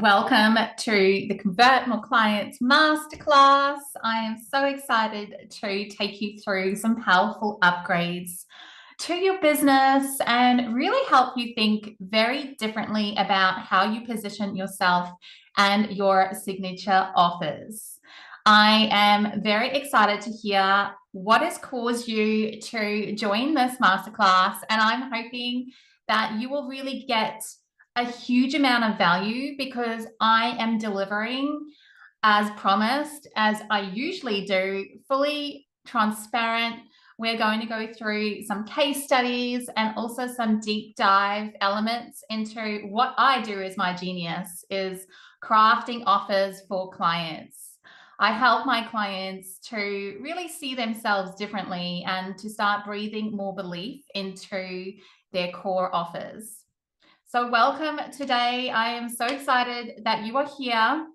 Welcome to the Convert More Clients Masterclass. I am so excited to take you through some powerful upgrades to your business and really help you think very differently about how you position yourself and your signature offers. I am very excited to hear what has caused you to join this masterclass, and I'm hoping that you will really get a huge amount of value because I am delivering as promised, as I usually do, fully transparent. We're going to go through some case studies and also some deep dive elements into what I do as my genius is crafting offers for clients. I help my clients to really see themselves differently and to start breathing more belief into their core offers. So welcome today. I am so excited that you are here.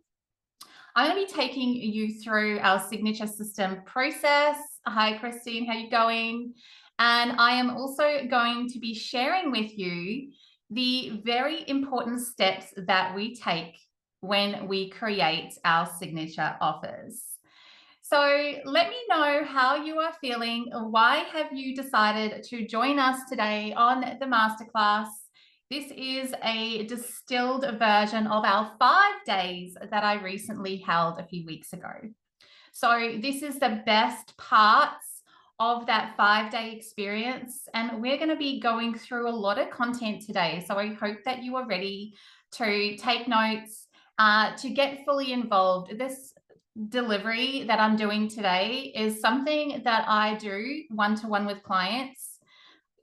I'm going to be taking you through our signature system process. Hi, Christine, how are you going? And I am also going to be sharing with you the very important steps that we take when we create our signature offers. So let me know how you are feeling. Why have you decided to join us today on the masterclass? This is a distilled version of our 5 days that I recently held a few weeks ago. So this is the best parts of that 5 day experience. And we're going to be going through a lot of content today. So I hope that you are ready to take notes, to get fully involved. This delivery that I'm doing today is something that I do one-to-one with clients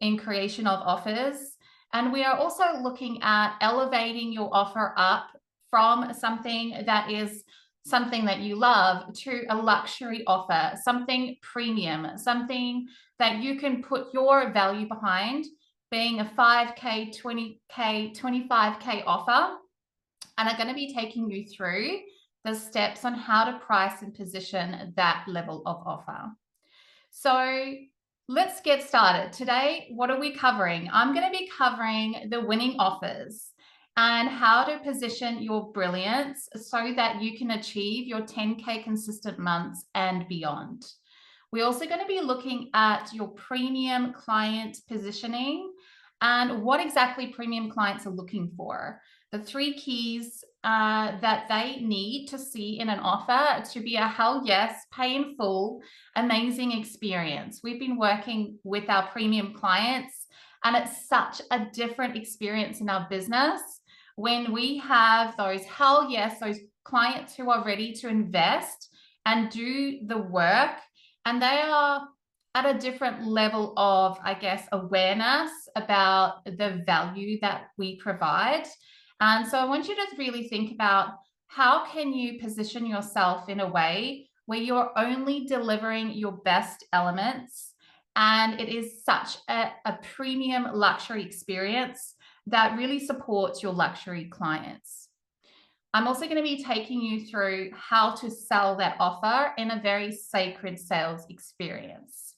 in creation of offers. And we are also looking at elevating your offer up from something that is something that you love to a luxury offer, something premium, something that you can put your value behind, being a 5K, 20K, 25K offer. And I'm going to be taking you through the steps on how to price and position that level of offer. So let's get started. Today, what are we covering? I'm going to be covering the winning offers and how to position your brilliance so that you can achieve your 10K consistent months and beyond. We're also going to be looking at your premium client positioning and what exactly premium clients are looking for. The 3 keys that they need to see in an offer to be a hell yes, pay in full, amazing experience. We've been working with our premium clients, and it's such a different experience in our business when we have those hell yes, those clients who are ready to invest and do the work, and they are at a different level of, I guess, awareness about the value that we provide. And so I want you to really think about how can you position yourself in a way where you're only delivering your best elements, and it is such a premium luxury experience that really supports your luxury clients. I'm also going to be taking you through how to sell that offer in a very sacred sales experience.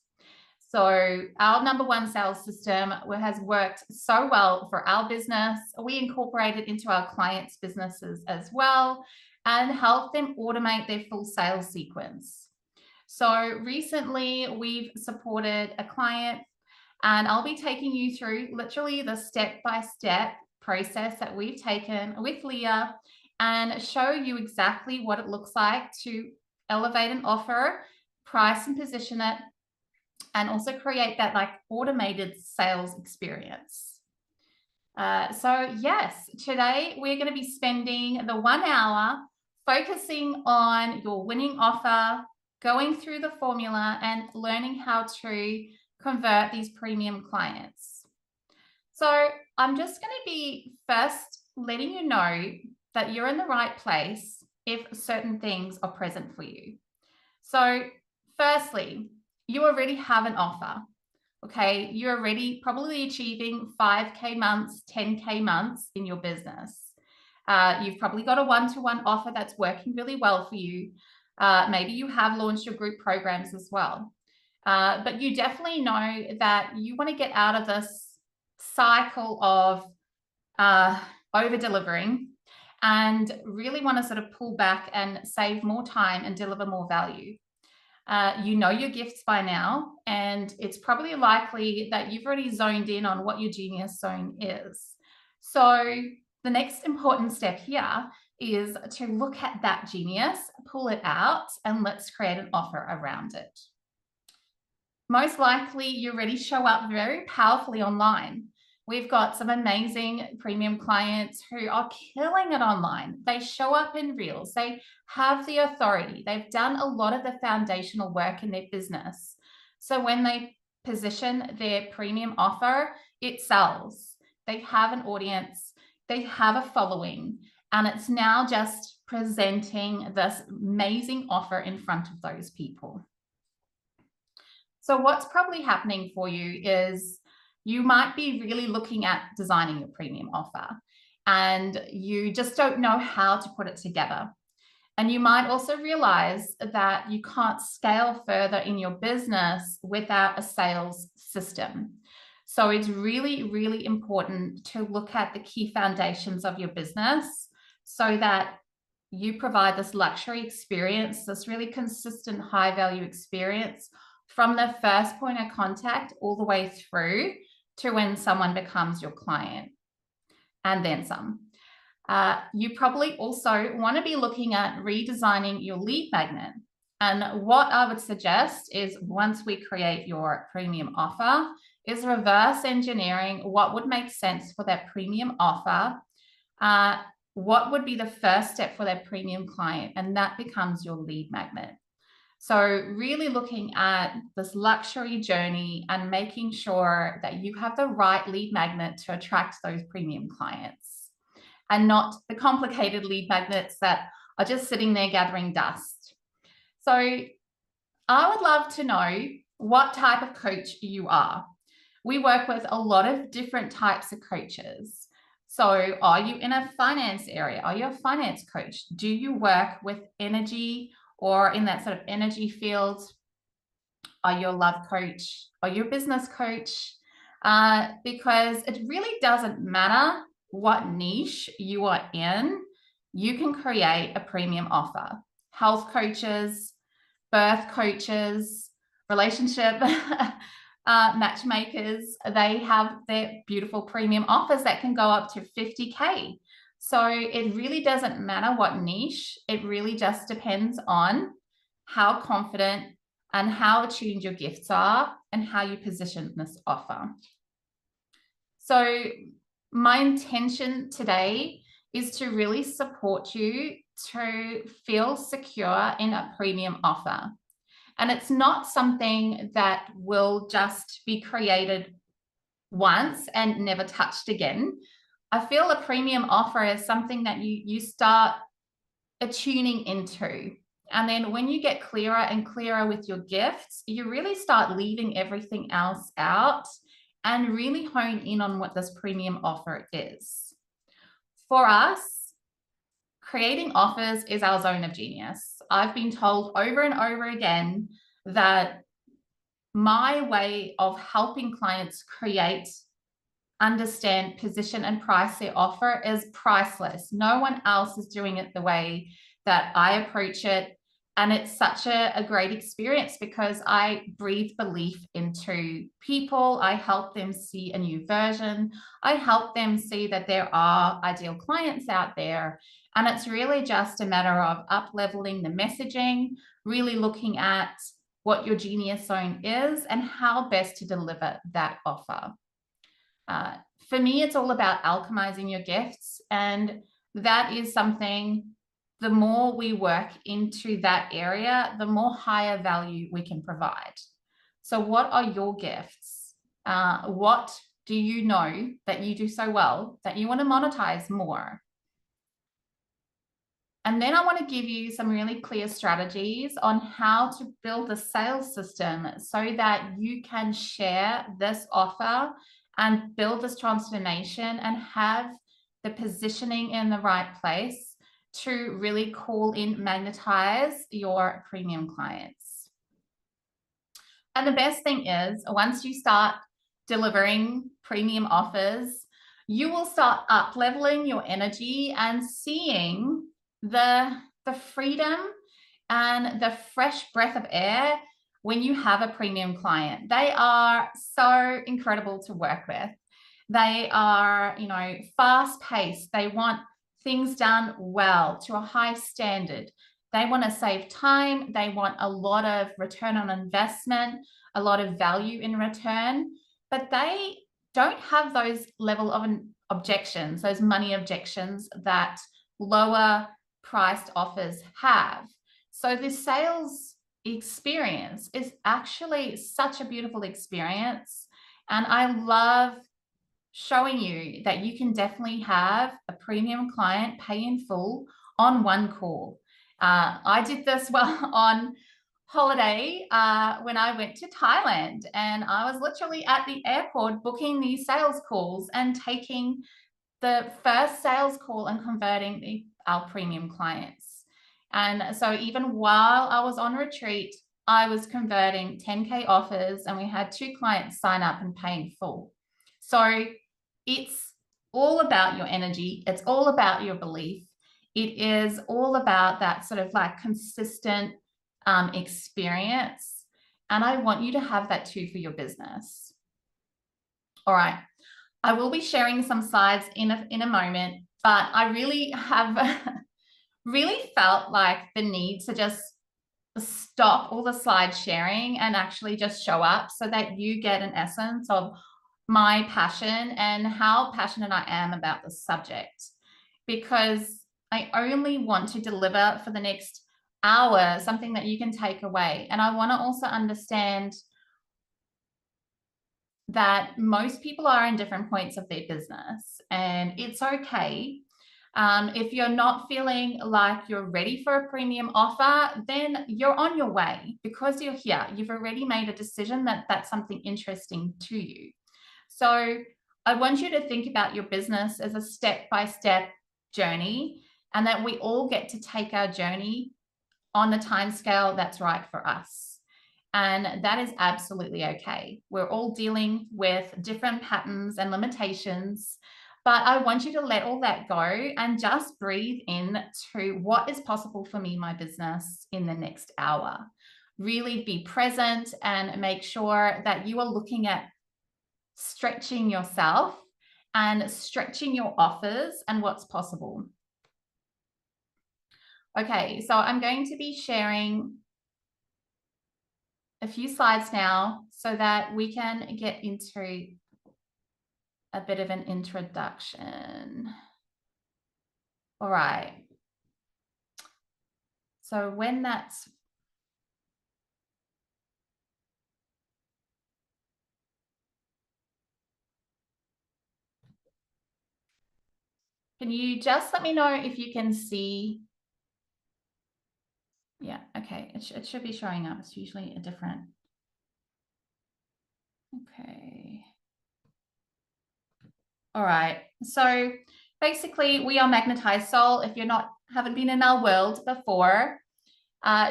So our number one sales system has worked so well for our business. We incorporate it into our clients' businesses as well and help them automate their full sales sequence. So recently we've supported a client, and I'll be taking you through literally the step-by-step process that we've taken with Leah and show you exactly what it looks like to elevate an offer, price and position it, and also create that like automated sales experience. So yes, today we're going to be spending the 1 hour focusing on your winning offer, going through the formula and learning how to convert these premium clients. So I'm just going to be first letting you know that you're in the right place if certain things are present for you. So firstly, you already have an offer. Okay, you're already probably achieving 5K months, 10K months in your business. You've probably got a one-to-one offer that's working really well for you. Maybe you have launched your group programs as well. But you definitely know that you want to get out of this cycle of over delivering and really want to sort of pull back and save more time and deliver more value. You know your gifts by now, and it's probably likely that you've already zoned in on what your genius zone is. So the next important step here is to look at that genius, pull it out, and let's create an offer around it. Most likely you already show up very powerfully online. We've got some amazing premium clients who are killing it online. They show up in reels. They have the authority. They've done a lot of the foundational work in their business. So when they position their premium offer, it sells. They have an audience. They have a following. And it's now just presenting this amazing offer in front of those people. So what's probably happening for you is you might be really looking at designing your premium offer and you just don't know how to put it together. And you might also realize that you can't scale further in your business without a sales system. So it's really, really important to look at the key foundations of your business so that you provide this luxury experience, this really consistent high value experience from the first point of contact all the way through to when someone becomes your client and then some. You probably also want to be looking at redesigning your lead magnet. And what I would suggest is once we create your premium offer is reverse engineering what would make sense for that premium offer. What would be the first step for that premium client? And that becomes your lead magnet. So really looking at this luxury journey and making sure that you have the right lead magnet to attract those premium clients and not the complicated lead magnets that are just sitting there gathering dust. So I would love to know what type of coach you are. We work with a lot of different types of coaches. So are you in a finance area? Are you a finance coach? Do you work with energy or in that sort of energy field? Are you a love coach? Are you a business coach? Because it really doesn't matter what niche you are in, you can create a premium offer. Health coaches, birth coaches, relationship matchmakers, they have their beautiful premium offers that can go up to 50K. So it really doesn't matter what niche, it really just depends on how confident and how attuned your gifts are and how you position this offer. So my intention today is to really support you to feel secure in a premium offer. And it's not something that will just be created once and never touched again. I feel a premium offer is something that you start attuning into. And then when you get clearer and clearer with your gifts, you really start leaving everything else out and really hone in on what this premium offer is. For us, creating offers is our zone of genius. I've been told over and over again that my way of helping clients create, understand, position, and price their offer is priceless. No one else is doing it the way that I approach it. And it's such a great experience because I breathe belief into people. I help them see a new version. I help them see that there are ideal clients out there. And it's really just a matter of up-leveling the messaging, really looking at what your genius zone is and how best to deliver that offer. For me, it's all about alchemizing your gifts. And that is something, the more we work into that area, the more higher value we can provide. So what are your gifts? What do you know that you do so well that you want to monetize more? And then I want to give you some really clear strategies on how to build a sales system so that you can share this offer and build this transformation and have the positioning in the right place to really call in, magnetize your premium clients. And the best thing is, once you start delivering premium offers, you will start up leveling your energy and seeing the freedom and the fresh breath of air when you have a premium client. They are so incredible to work with. They are, fast paced. They want things done well to a high standard. They want to save time. They want a lot of return on investment, a lot of value in return, but they don't have those level of objections, those money objections that lower priced offers have. So this sales experience is actually such a beautiful experience. And I love showing you that you can definitely have a premium client pay in full on one call. I did this on holiday when I went to Thailand, and I was literally at the airport booking these sales calls and taking the first sales call and converting our premium clients. And so even while I was on retreat, I was converting 10K offers, and we had 2 clients sign up and pay in full. So it's all about your energy. It's all about your belief. It is all about that sort of like consistent experience. And I want you to have that too for your business. All right. I will be sharing some slides in a moment, but I really have really felt like the need to just stop all the slide sharing and actually just show up so that you get an essence of my passion and how passionate I am about the subject, because I only want to deliver for the next hour something that you can take away. And I want to also understand that most people are in different points of their business, and it's okay. If you're not feeling like you're ready for a premium offer, then you're on your way because you're here. You've already made a decision that that's something interesting to you. So I want you to think about your business as a step-by-step journey, and that we all get to take our journey on the timescale that's right for us. And that is absolutely okay. We're all dealing with different patterns and limitations, but I want you to let all that go and just breathe in to what is possible for me, my business, in the next hour. Really be present and make sure that you are looking at stretching yourself and stretching your offers and what's possible. Okay, so I'm going to be sharing a few slides now so that we can get into a bit of an introduction. All right. So when that's can you just let me know if you can see? Yeah, okay, it should be showing up. It's usually a different. Okay. All right, so basically we are Magnetized Soul. If you're haven't been in our world before,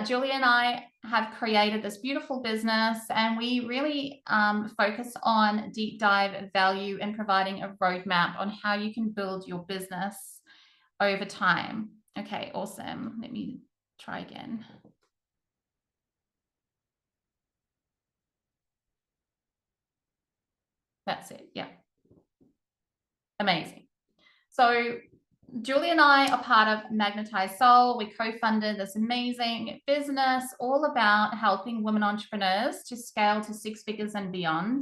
Julia and I have created this beautiful business, and we really focus on deep dive value and providing a roadmap on how you can build your business over time. Okay, awesome. Let me try again. That's it. Yeah. Amazing. So Julie and I are part of Magnetized Soul. We co-funded this amazing business all about helping women entrepreneurs to scale to 6 figures and beyond,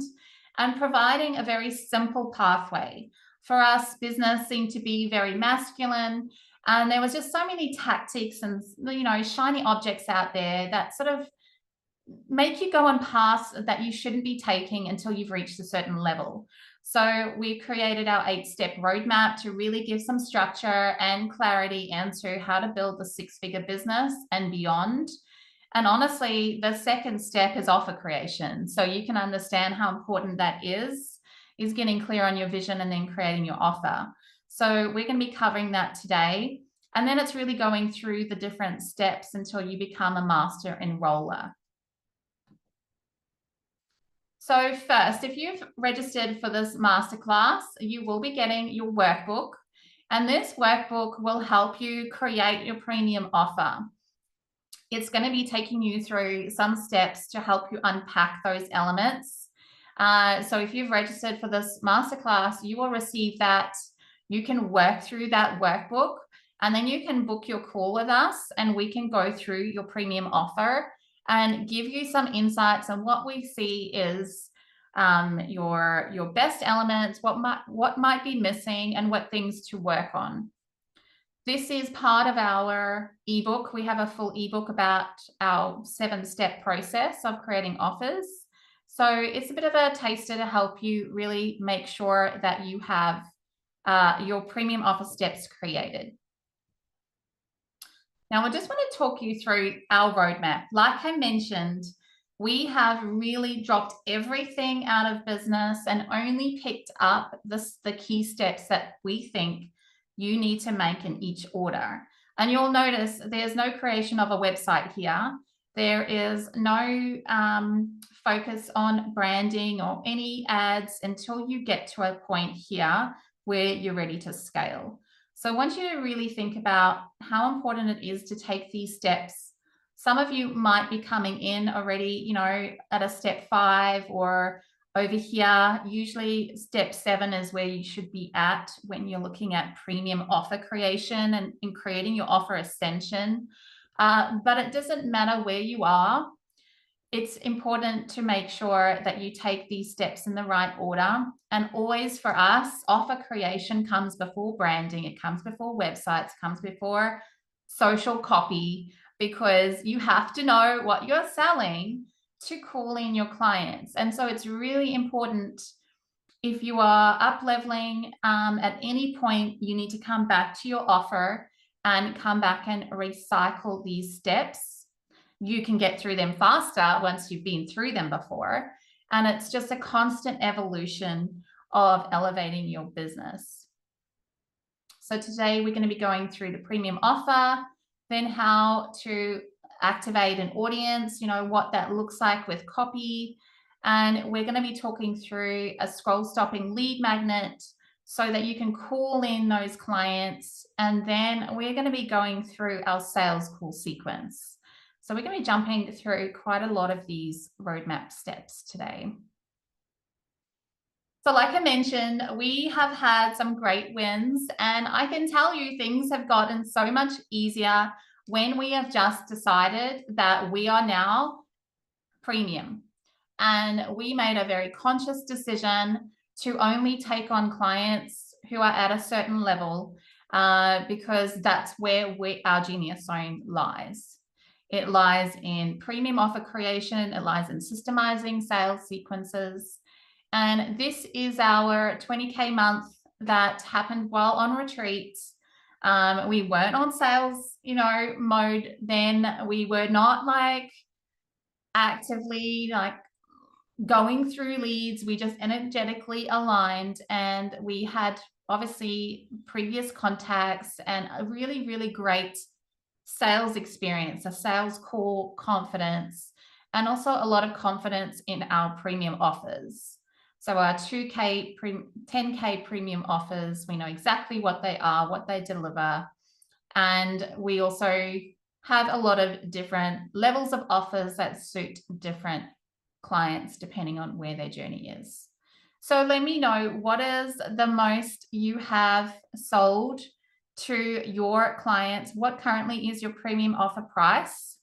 and providing a very simple pathway. For us, business seemed to be very masculine, and there was just so many tactics and shiny objects out there that sort of make you go on paths that you shouldn't be taking until you've reached a certain level. So we created our 8-step roadmap to really give some structure and clarity into how to build a 6-figure business and beyond. And honestly, the second step is offer creation. So you can understand how important that is getting clear on your vision and then creating your offer. So we're going to be covering that today. And then it's really going through the different steps until you become a master enroller. So first, if you've registered for this masterclass, you will be getting your workbook, and this workbook will help you create your premium offer. It's going to be taking you through some steps to help you unpack those elements. So if you've registered for this masterclass, you will receive that. You can work through that workbook, and then you can book your call with us, and we can go through your premium offer and give you some insights on what we see is your best elements, what might be missing, and what things to work on. This is part of our ebook. We have a full ebook about our 7-step process of creating offers. So it's a bit of a taster to help you really make sure that you have your premium offer steps created. Now, I just want to talk you through our roadmap. Like I mentioned, we have really dropped everything out of business and only picked up the key steps that we think you need to make in each order. And you'll notice there's no creation of a website here. There is no focus on branding or any ads until you get to a point here where you're ready to scale. So I want you to really think about how important it is to take these steps. Some of you might be coming in already, at a step 5 or over here. Usually step 7 is where you should be at when you're looking at premium offer creation and in creating your offer ascension. But it doesn't matter where you are. It's important to make sure that you take these steps in the right order. And always for us, offer creation comes before branding. It comes before websites, comes before social copy, because you have to know what you're selling to call in your clients. And so it's really important, if you are up leveling at any point, you need to come back to your offer and come back and recycle these steps. You can get through them faster once you've been through them before. And it's just a constant evolution of elevating your business. So today we're going to be going through the premium offer, then how to activate an audience, what that looks like with copy. And we're going to be talking through a scroll stopping lead magnet so that you can call in those clients. And then we're going to be going through our sales call sequence. So we're going to be jumping through quite a lot of these roadmap steps today. So like I mentioned, we have had some great wins, and I can tell you things have gotten so much easier when we have just decided that we are now premium. And we made a very conscious decision to only take on clients who are at a certain level because that's where our genius zone lies. It lies in premium offer creation. It lies in systemizing sales sequences. And this is our 20K month that happened while on retreats. We weren't on sales, mode then. We were not actively going through leads. We just energetically aligned, and we had obviously previous contacts and a really, really great sales experience, a sales call confidence, and also a lot of confidence in our premium offers. So our 2K, 10K premium offers, we know exactly what they are, what they deliver. And we also have a lot of different levels of offers that suit different clients depending on where their journey is. So let me know, what is the most you have sold to your clients? What currently is your premium offer price?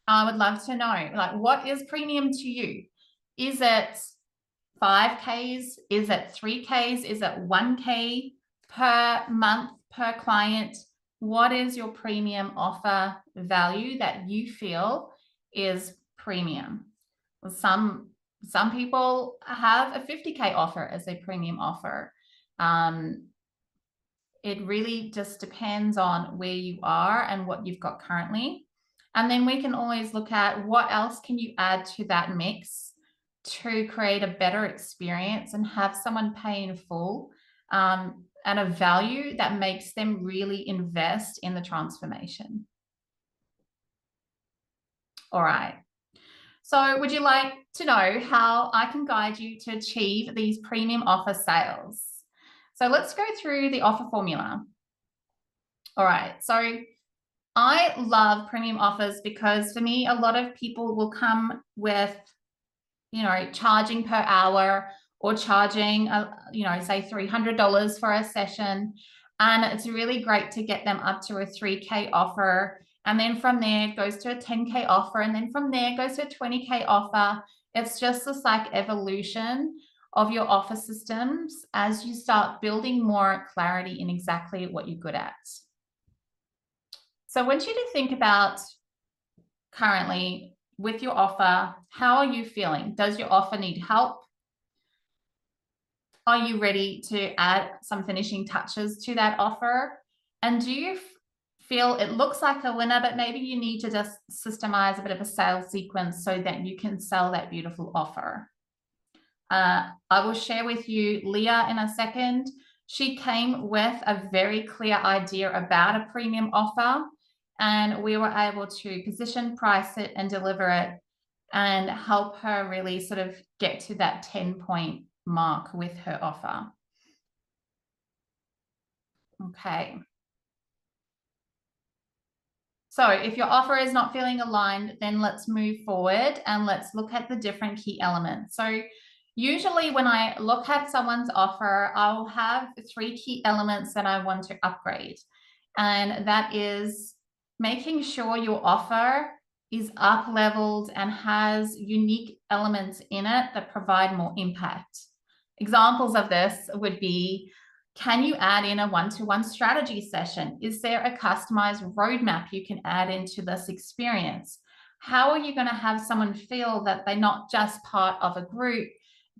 I would love to know, what is premium to you? Is it 5Ks? Is it 3Ks? Is it 1K per month per client? What is your premium offer value that you feel is premium? Some people have a 50K offer as a premium offer. It really just depends on where you are and what you've got currently. And then we can always look at what else can you add to that mix to create a better experience and have someone pay in full and a value that makes them really invest in the transformation. All right. So would you like to know how I can guide you to achieve these premium offer sales? So let's go through the offer formula. All right, so I love premium offers because for me, a lot of people will come with, charging per hour or charging, say $300 for a session. And it's really great to get them up to a 3K offer. And then from there, it goes to a 10K offer. And then from there, it goes to a 20K offer. It's just this like evolution of your offer systems as you start building more clarity in exactly what you're good at. So I want you to think about currently with your offer, how are you feeling? Does your offer need help? Are you ready to add some finishing touches to that offer? And do you feel it looks like a winner, but maybe you need to just systemize a bit of a sales sequence so that you can sell that beautiful offer? I will share with you Leah in a second. She came with a very clear idea about a premium offer, and we were able to position, price it, and deliver it and help her really sort of get to that 10-point mark with her offer. Okay. So if your offer is not feeling aligned, then let's move forward and let's look at the different key elements. So usually when I look at someone's offer, I'll have 3 key elements that I want to upgrade. And that is making sure your offer is up leveled and has unique elements in it that provide more impact. Examples of this would be, can you add in a one-to-one strategy session? Is there a customized roadmap you can add into this experience? How are you going to have someone feel that they're not just part of a group,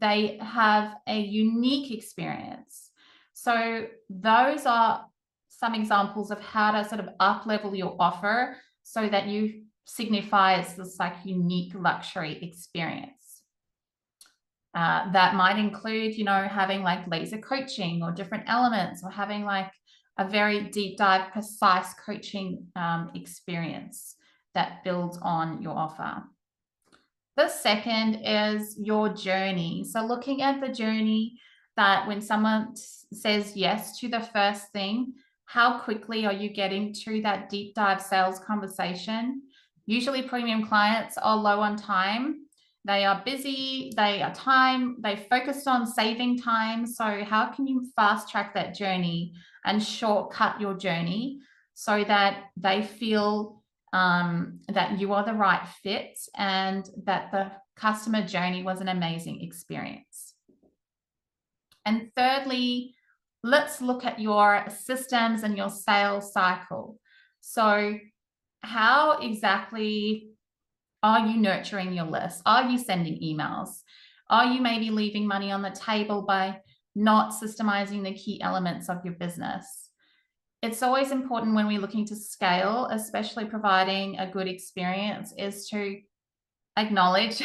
they have a unique experience? So those are some examples of how to sort of up level your offer so that you signify it's this like unique luxury experience. That might include, having like laser coaching or different elements, or having like a very deep dive, precise coaching experience that builds on your offer. The second is your journey. So looking at the journey, that when someone says yes to the first thing, how quickly are you getting to that deep dive sales conversation? Usually premium clients are low on time. They are busy, they focused on saving time. So how can you fast track that journey and shortcut your journey so that they feel that you are the right fit and that the customer journey was an amazing experience? And thirdly, let's look at your systems and your sales cycle. So how exactly are you nurturing your list? Are you sending emails? Are you maybe leaving money on the table by not systemizing the key elements of your business? It's always important when we're looking to scale, especially providing a good experience, is to acknowledge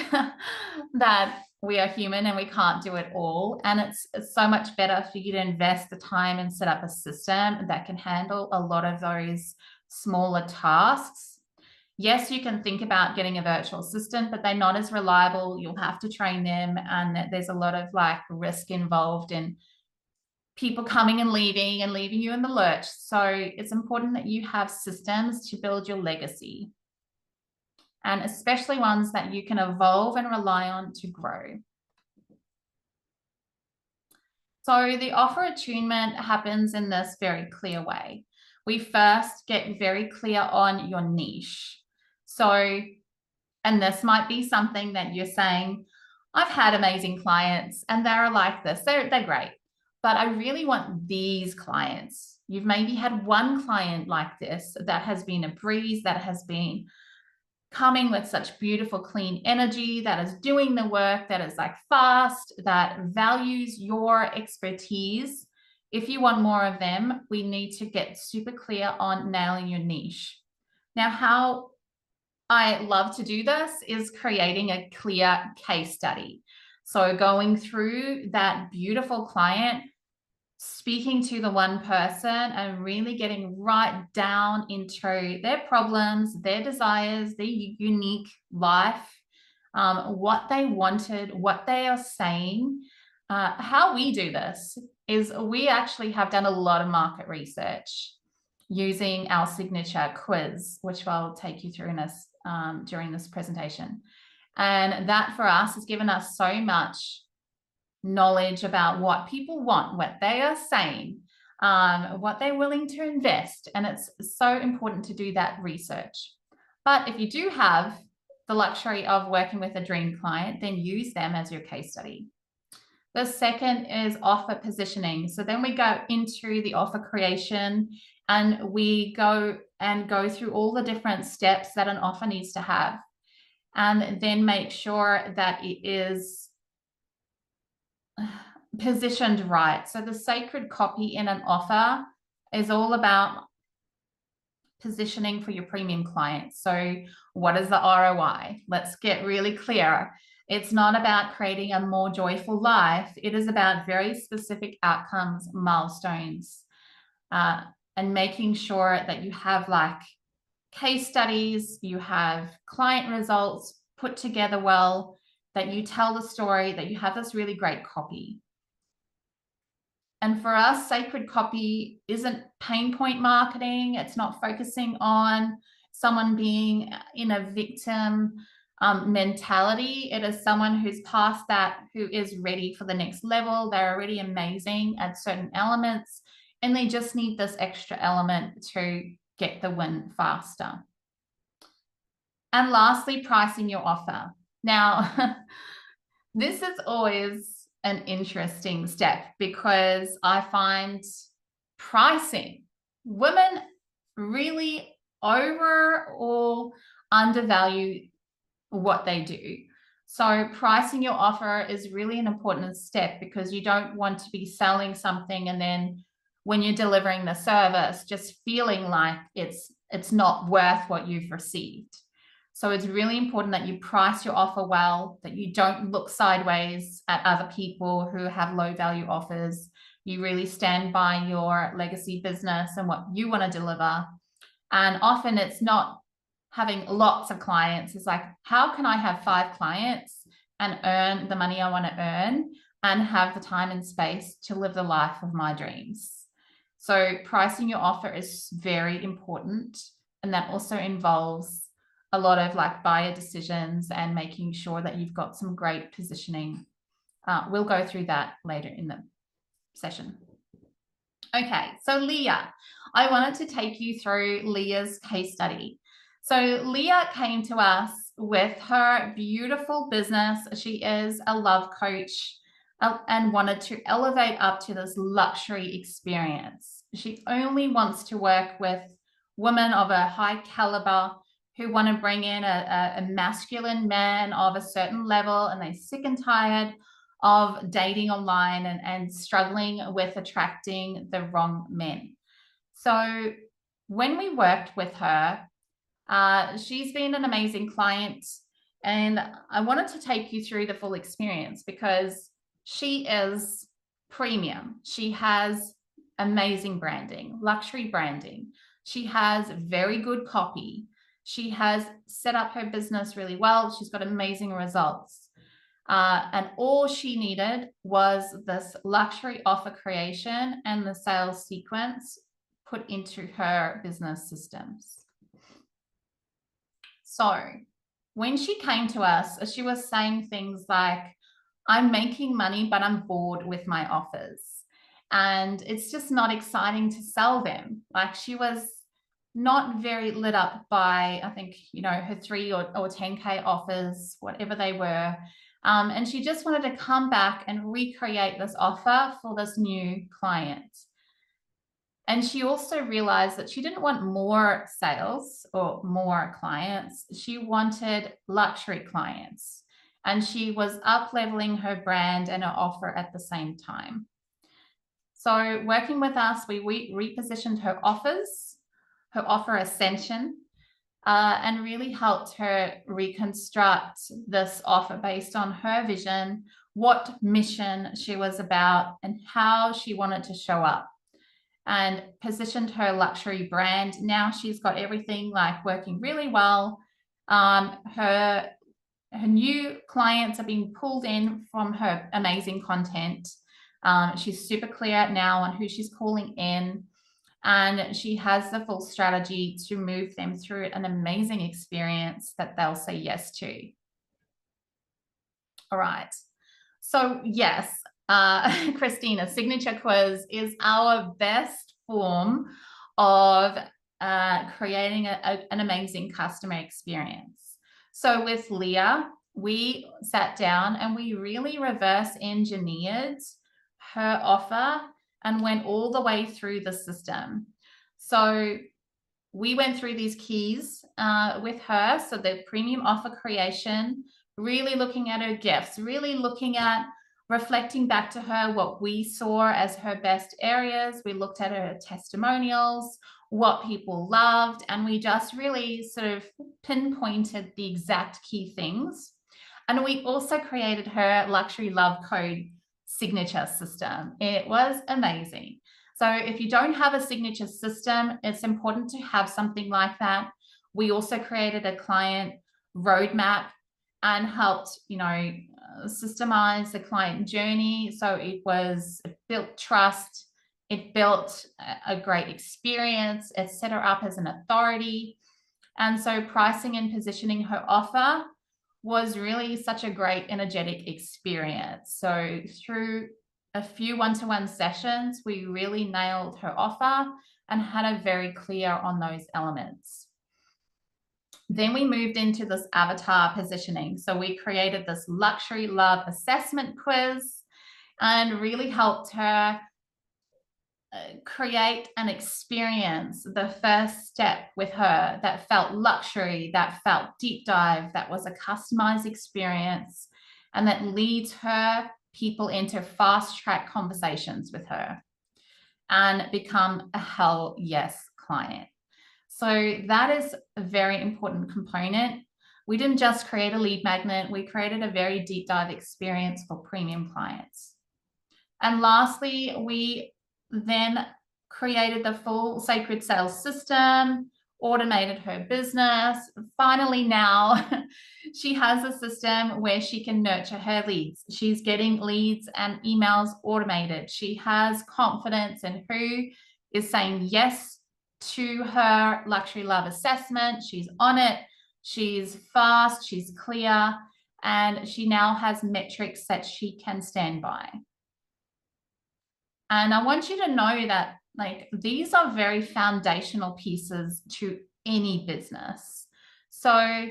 that we are human and we can't do it all. And it's so much better for you to invest the time and set up a system that can handle a lot of those smaller tasks. Yes, you can think about getting a virtual assistant, but they're not as reliable. You'll have to train them, and there's a lot of like risk involved in people coming and leaving you in the lurch. So it's important that you have systems to build your legacy, and especially ones that you can evolve and rely on to grow. So the offer attunement happens in this very clear way. We first get very clear on your niche. So, and this might be something that you're saying, I've had amazing clients and they're like this, they're great, but I really want these clients. You've maybe had one client like this that has been a breeze, that has been coming with such beautiful, clean energy, that is doing the work, that is like fast, that values your expertise. If you want more of them, we need to get super clear on nailing your niche. Now, how I love to do this is creating a clear case study. So going through that beautiful client, speaking to the one person and really getting right down into their problems, their desires, their unique life, what they wanted, what they are saying. How we do this is we actually have done a lot of market research using our signature quiz, which I'll take you through in this during this presentation. And that for us has given us so much knowledge about what people want, what they are saying, what they're willing to invest. And it's so important to do that research. But if you do have the luxury of working with a dream client, then use them as your case study. The second is offer positioning. So then we go into the offer creation and we go through all the different steps that an offer needs to have, and then make sure that it is positioned right. So the sacred copy in an offer is all about positioning for your premium clients. So what is the ROI? Let's get really clear. It's not about creating a more joyful life. It is about very specific outcomes, milestones, and making sure that you have like case studies, you have client results put together well, that you tell the story, that you have this really great copy. And for us, sacred copy isn't pain point marketing. It's not focusing on someone being in a victim mentality. It is someone who's past that, who is ready for the next level. They're already amazing at certain elements, and they just need this extra element to get the win faster. And lastly, pricing your offer. Now, this is always an interesting step because I find pricing, women really over or undervalue what they do. So pricing your offer is really an important step because you don't want to be selling something and then when you're delivering the service, just feeling like it's not worth what you've received. So it's really important that you price your offer well, that you don't look sideways at other people who have low value offers. You really stand by your legacy business and what you want to deliver. And often it's not having lots of clients. It's like, how can I have 5 clients and earn the money I want to earn and have the time and space to live the life of my dreams? So pricing your offer is very important. And that also involves a lot of like buyer decisions and making sure that you've got some great positioning. We'll go through that later in the session. Okay, so Leah, I wanted to take you through Leah's case study. So Leah came to us with her beautiful business. She is a love coach and wanted to elevate up to this luxury experience. She only wants to work with women of a high caliber who want to bring in a masculine man of a certain level, and they're sick and tired of dating online and struggling with attracting the wrong men. So when we worked with her, she's been an amazing client, and I wanted to take you through the full experience because she is premium. She has amazing branding, luxury branding. She has very good copy. She has set up her business really well. She's got amazing results. And all she needed was this luxury offer creation and the sales sequence put into her business systems. So when she came to us, she was saying things like, I'm making money, but I'm bored with my offers. And it's just not exciting to sell them. Like she was not very lit up by, I think, her 3 or 10K offers, whatever they were. And she just wanted to come back and recreate this offer for this new client. And she also realized that she didn't want more sales or more clients. She wanted luxury clients. And she was up-leveling her brand and her offer at the same time. So working with us, we repositioned her offers, her offer ascension, and really helped her reconstruct this offer based on her vision, what mission she was about, and how she wanted to show up, and positioned her luxury brand. Now she's got everything like working really well. Her her new clients are being pulled in from her amazing content. She's super clear now on who she's calling in, and she has the full strategy to move them through an amazing experience that they'll say yes to. All right. So yes, Christina, signature quiz is our best form of creating an amazing customer experience. So with Leah, we sat down and we really reverse engineered her offer and went all the way through the system. So we went through these keys with her. So the premium offer creation, really looking at her gifts, really looking at reflecting back to her what we saw as her best areas. We looked at her testimonials, what people loved, and we just really sort of pinpointed the exact key things. And we also created her luxury love code signature system. It was amazing. So if you don't have a signature system, it's important to have something like that. We also created a client roadmap and helped, systemize the client journey. So it built trust, it built a great experience, it set her up as an authority. And so pricing and positioning her offer was really such a great energetic experience. So through a few one-to-one sessions, we really nailed her offer and had her very clear on those elements. Then we moved into this avatar positioning. So we created this luxury love assessment quiz and really helped her create an experience, the first step with her that felt luxury, that felt deep dive, that was a customized experience, and that leads her people into fast track conversations with her and become a hell yes client. So that is a very important component. We didn't just create a lead magnet, we created a very deep dive experience for premium clients. And lastly, we then created the full sacred sales system, automated her business. Finally, now she has a system where she can nurture her leads. She's getting leads and emails automated. She has confidence in who is saying yes to her luxury love assessment. She's on it. She's fast. She's clear. And she now has metrics that she can stand by. And I want you to know that these are very foundational pieces to any business. So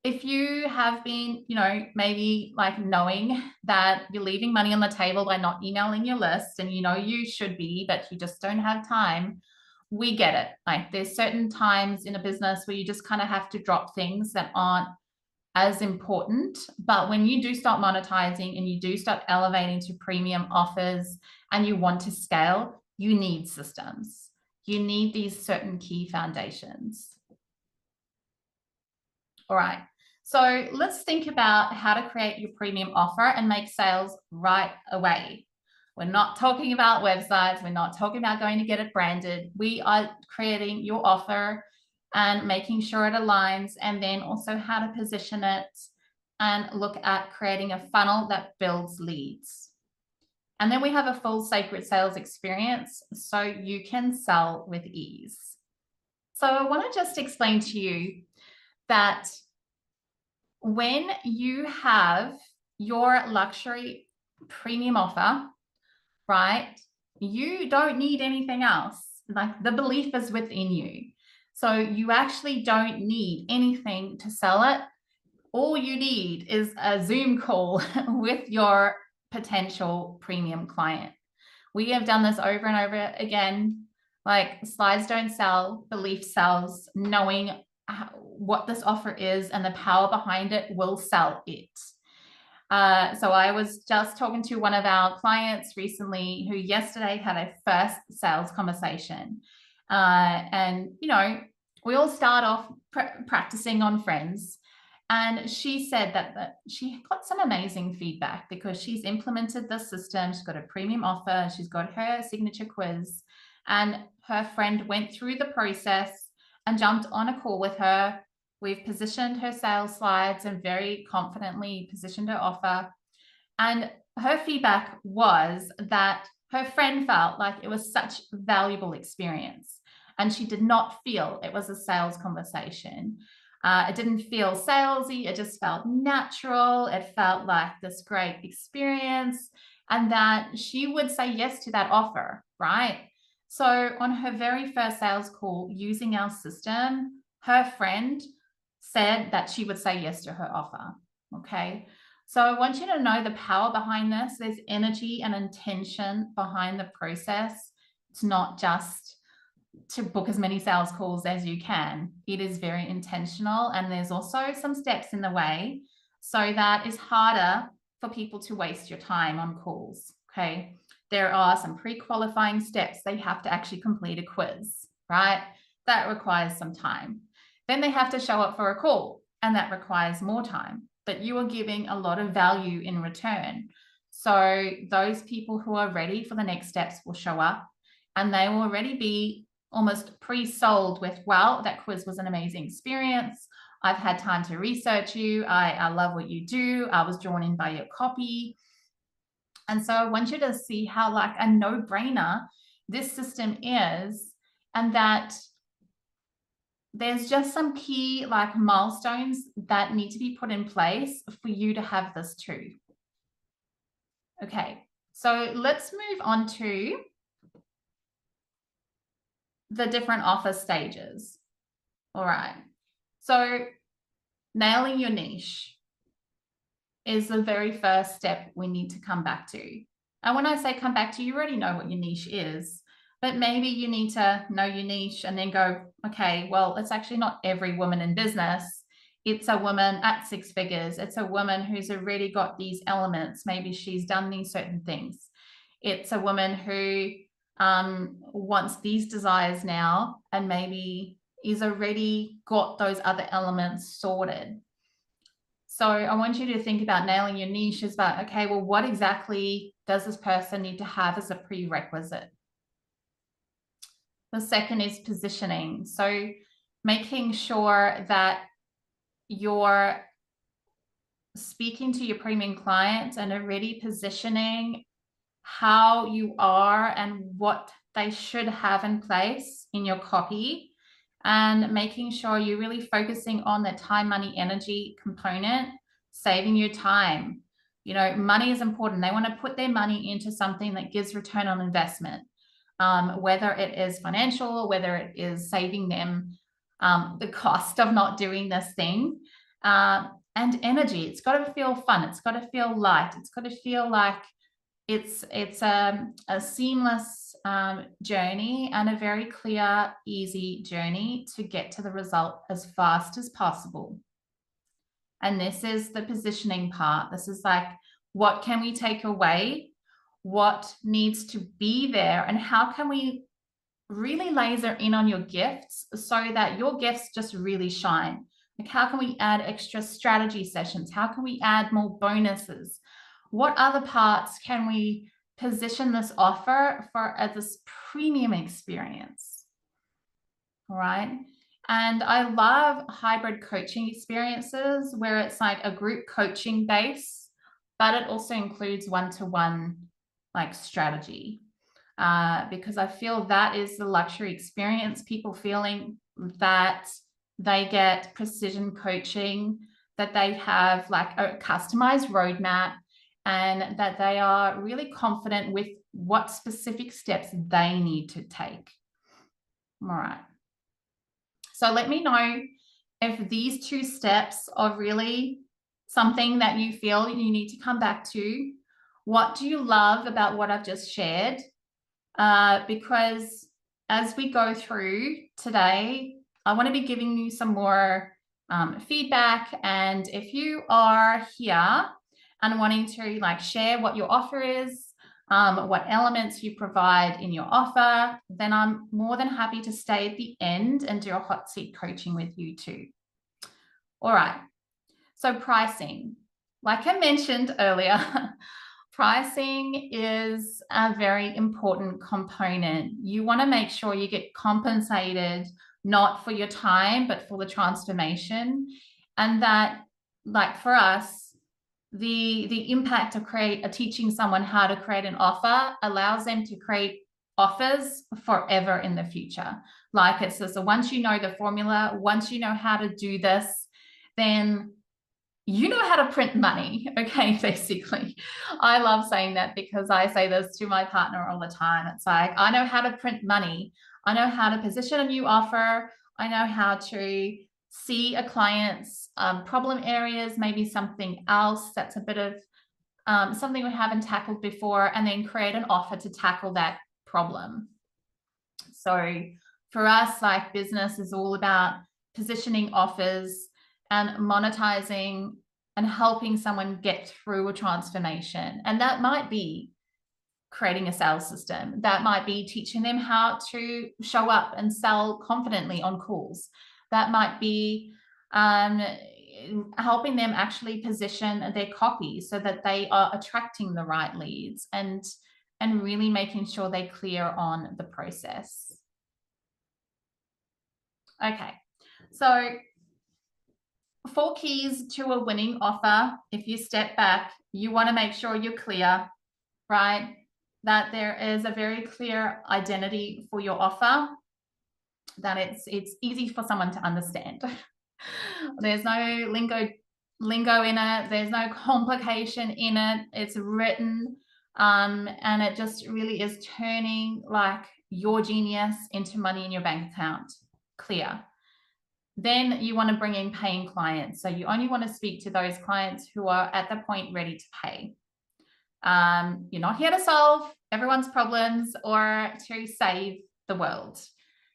if you have been, maybe knowing that you're leaving money on the table by not emailing your list, and you should be, but you just don't have time, we get it. There's certain times in a business where you just kind of have to drop things that aren't as important. But when you do start monetizing and you do start elevating to premium offers and you want to scale, you need systems. You need these certain key foundations. All right. So let's think about how to create your premium offer and make sales right away. We're not talking about websites. We're not talking about going to get it branded. We are creating your offer and making sure it aligns, and then also how to position it and look at creating a funnel that builds leads. And then we have a full sacred sales experience so you can sell with ease. So I want to just explain to you that when you have your luxury premium offer, right, you don't need anything else. The belief is within you. So you actually don't need anything to sell it. All you need is a Zoom call with your potential premium client. We have done this over and over again. Slides don't sell, belief sells. Knowing what this offer is and the power behind it will sell it. So I was just talking to one of our clients recently who yesterday had a first sales conversation. And, we all start off practicing on friends. And she said that she got some amazing feedback because she's implemented the system. She's got a premium offer. She's got her signature quiz. And her friend went through the process and jumped on a call with her We've positioned her sales slides and very confidently positioned her offer. And her feedback was that her friend felt like it was such a valuable experience. And she did not feel it was a sales conversation. It didn't feel salesy. It just felt natural. It felt like this great experience, and that she would say yes to that offer, right? So, on her very first sales call using our system, her friend said that she would say yes to her offer. Okay. So I want you to know the power behind this. There's energy and intention behind the process. It's not just to book as many sales calls as you can. It is very intentional. And there's also some steps in the way so that it's harder for people to waste your time on calls. Okay. There are some pre-qualifying steps. They have to actually complete a quiz, right? That requires some time. Then they have to show up for a call, and that requires more time. But you are giving a lot of value in return. So those people who are ready for the next steps will show up, and they will already be almost pre-sold with, well, that quiz was an amazing experience. I've had time to research you. I love what you do. I was drawn in by your copy. And so I want you to see how like a no-brainer this system is, and that there's just some key like milestones that need to be put in place for you to have this too. Okay, so let's move on to the different offer stages. All right, so nailing your niche is the very first step we need to come back to. And when I say come back to, you already know what your niche is, but maybe you need to know your niche and then go, okay, well, it's actually not every woman in business. It's a woman at six figures. It's a woman who's already got these elements. Maybe she's done these certain things. It's a woman who wants these desires now and maybe is already got those other elements sorted. So I want you to think about nailing your niche is about, okay, well, what exactly does this person need to have as a prerequisite? The second is positioning. So making sure that you're speaking to your premium clients and already positioning how you are and what they should have in place in your copy, and making sure you're really focusing on the time, money, energy component, saving your time. You know, money is important. They want to put their money into something that gives return on investment, whether it is financial, whether it is saving them the cost of not doing this thing. And energy, it's got to feel fun. It's got to feel light. It's got to feel like it's a seamless journey and a very clear, easy journey to get to the result as fast as possible. And this is the positioning part. This is like, what can we take away? What needs to be there? And how can we really laser in on your gifts so that your gifts just really shine? Like, how can we add extra strategy sessions? How can we add more bonuses? What other parts can we position this offer for as this premium experience? All right. And I love hybrid coaching experiences where it's like a group coaching base, but it also includes one-to-one like strategy. Because I feel that is the luxury experience, people feeling that they get precision coaching, that they have like a customized roadmap, and that they are really confident with what specific steps they need to take. All right. So let me know if these two steps are really something that you feel you need to come back to. What do you love about what I've just shared? Because as we go through today, I want to be giving you some more feedback. And if you are here and wanting to like share what your offer is, what elements you provide in your offer, then I'm more than happy to stay at the end and do a hot seat coaching with you too. All right. So pricing, like I mentioned earlier, pricing is a very important component. You want to make sure you get compensated not for your time, but for the transformation. And that, like for us, the impact of teaching someone how to create an offer allows them to create offers forever in the future. Like it's just, so once you know the formula, once you know how to do this, then you know how to print money. Okay, basically. I love saying that because I say this to my partner all the time. It's like, I know how to print money. I know how to position a new offer. I know how to see a client's problem areas, maybe something else that's a bit of something we haven't tackled before, and then create an offer to tackle that problem. So for us, like business is all about positioning offers and monetizing and helping someone get through a transformation. And that might be creating a sales system. That might be teaching them how to show up and sell confidently on calls. That might be helping them actually position their copy so that they are attracting the right leads and really making sure they're clear on the process. Okay, so 4 keys to a winning offer. If you step back, you want to make sure you're clear, right? That there is a very clear identity for your offer, that it's easy for someone to understand. There's no lingo in it. There's no complication in it. It's written, and it just really is turning like your genius into money in your bank account. Clear. Then you want to bring in paying clients. So you only want to speak to those clients who are at the point ready to pay. You're not here to solve everyone's problems or to save the world.